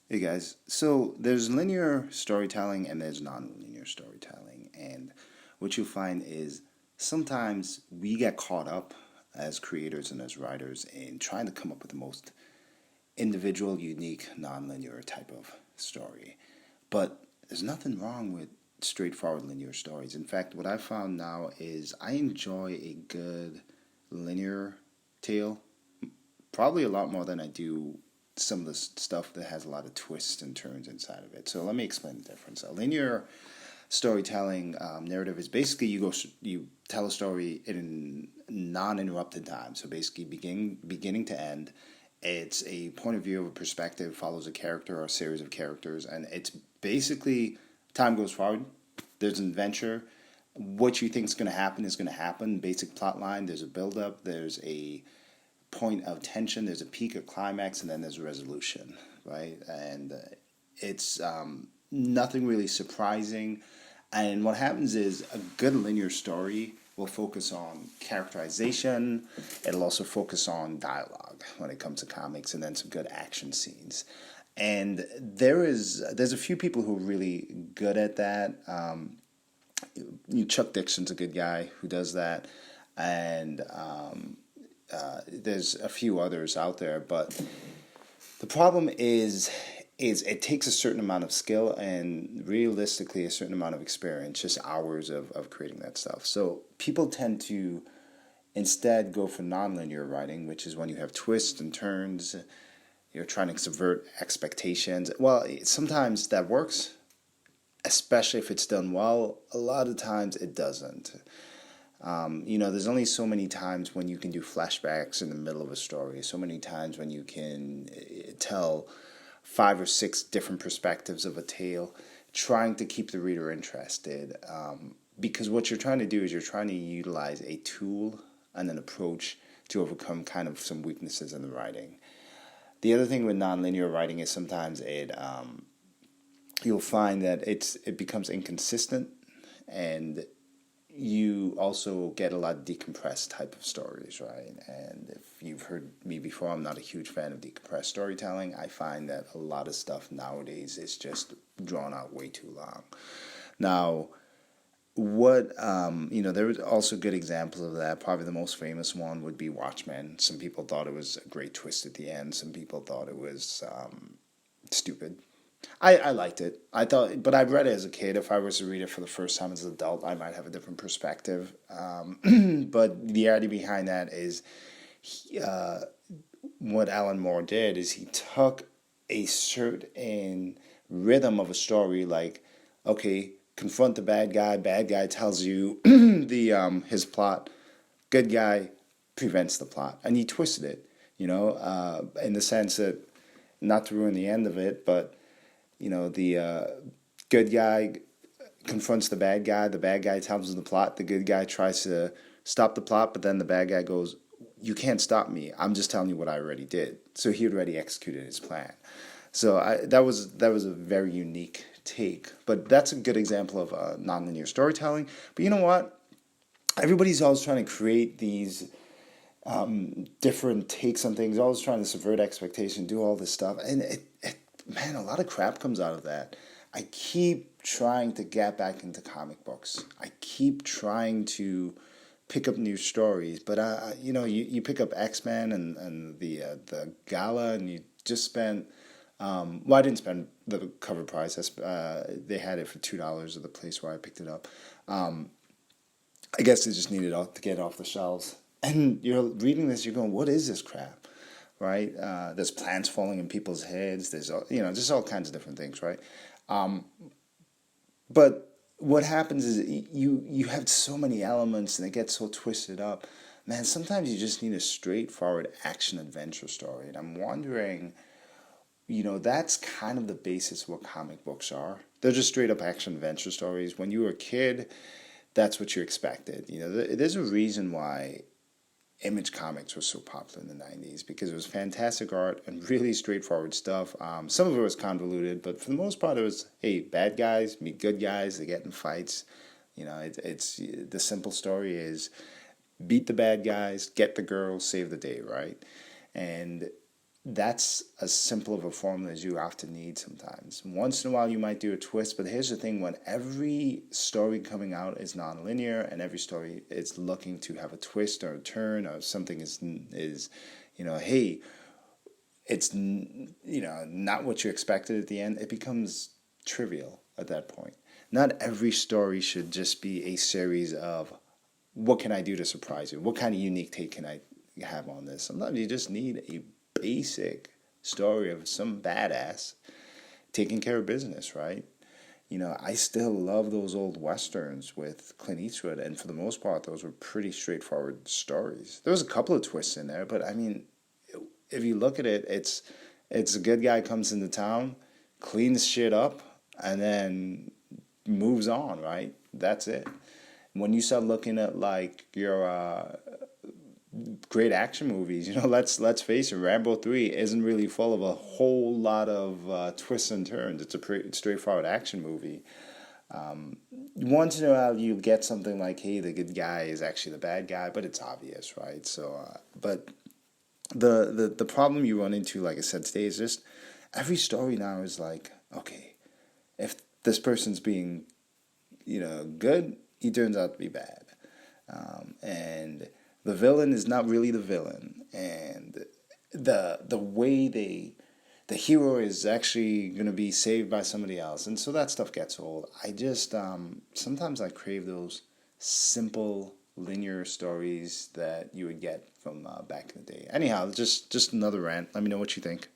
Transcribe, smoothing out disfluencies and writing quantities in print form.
Hey guys, so there's linear storytelling and there's non-linear storytelling, and what you find is sometimes we get caught up as creators and as writers in trying to come up with the most individual, unique, non-linear type of story. But there's nothing wrong with straightforward linear stories. In fact, what I found now is I enjoy a good linear tale probably a lot more than I do some of the stuff that has a lot of twists and turns inside of it. So let me explain the difference. A linear storytelling narrative is basically you tell a story in non-interrupted time. So basically beginning to end. It's a point of view of a perspective, follows a character or a series of characters, and it's basically time goes forward. There's an adventure. What you think is going to happen is going to happen. Basic plot line. There's a build up. There's a point of tension. There's a peak, a climax, and then there's a resolution, right? And it's nothing really surprising. And what happens is a good linear story will focus on characterization. It'll also focus on dialogue when it comes to comics, and then some good action scenes. And there's a few people who are really good at that. Chuck Dixon's a good guy who does that, and there's a few others out there, but the problem is it takes a certain amount of skill and realistically a certain amount of experience, just hours of creating that stuff. So people tend to instead go for nonlinear writing, which is when you have twists and turns. You're trying to subvert expectations. Well, sometimes that works, especially if it's done well. A lot of times it doesn't. There's only so many times when you can do flashbacks in the middle of a story, so many times when you can tell five or six different perspectives of a tale, trying to keep the reader interested. Because what you're trying to do is you're trying to utilize a tool and an approach to overcome kind of some weaknesses in the writing. The other thing with nonlinear writing is sometimes you'll find that it becomes inconsistent, and you also get a lot of decompressed type of stories, right? And if you've heard me before, I'm not a huge fan of decompressed storytelling. I find that a lot of stuff nowadays is just drawn out way too long. Now, there was also good examples of that. Probably the most famous one would be Watchmen. Some people thought it was a great twist at the end. Some people thought it was stupid. I liked it. I thought, but I read it as a kid. If I was to read it for the first time as an adult, I might have a different perspective. But the idea behind that is, what Alan Moore did is he took a certain rhythm of a story, like, okay, confront the bad guy. Bad guy tells you the his plot. Good guy prevents the plot, and he twisted it. In the sense that, not to ruin the end of it, but the good guy confronts the bad guy tells him the plot, the good guy tries to stop the plot, but then the bad guy goes, you can't stop me, I'm just telling you what I already did. So he had already executed his plan. So that was a very unique take, but that's a good example of nonlinear storytelling. But you know what? Everybody's always trying to create these different takes on things, always trying to subvert expectation, do all this stuff, and man, a lot of crap comes out of that. I keep trying to get back into comic books. I keep trying to pick up new stories, but you pick up X-Men and the Gala, and you just spent. I didn't spend the cover price. They had it for $2 at the place where I picked it up. I guess they just needed to get it off the shelves. And you're reading this, you're going, "What is this crap?" Right? There's plants falling in people's heads. There's just all kinds of different things, right? But what happens is you have so many elements, and it gets so twisted up. Man, sometimes you just need a straightforward action adventure story. And I'm wondering, that's kind of the basis of what comic books are. They're just straight up action adventure stories. When you were a kid, that's what you expected. There's a reason why Image Comics was so popular in the 90s, because it was fantastic art and really straightforward stuff. Some of it was convoluted, but for the most part it was, hey, bad guys meet good guys, they get in fights. It's the simple story is beat the bad guys, get the girl, save the day, right? And that's as simple of a formula as you often need sometimes. Once in a while you might do a twist, but here's the thing, when every story coming out is non-linear and every story is looking to have a twist or a turn or something is hey, it's not what you expected at the end, it becomes trivial at that point. Not every story should just be a series of what can I do to surprise you? What kind of unique take can I have on this? Sometimes you just need a basic story of some badass taking care of business, right? I still love those old westerns with Clint Eastwood, and for the most part, those were pretty straightforward stories. There was a couple of twists in there, but I mean, if you look at it, it's a good guy comes into town, cleans shit up, and then moves on, right? That's it. When you start looking at like your great action movies, let's face it, Rambo 3 isn't really full of a whole lot of twists and turns. It's a pretty straightforward action movie. Once in a while you get something like, hey, the good guy is actually the bad guy, but it's obvious, right? So, but the problem you run into, like I said today, is just every story now is like, okay, if this person's being, good, he turns out to be bad, and the villain is not really the villain, and the way the hero is actually going to be saved by somebody else, and so that stuff gets old. I just sometimes I crave those simple linear stories that you would get from back in the day. Anyhow, just another rant. Let me know what you think.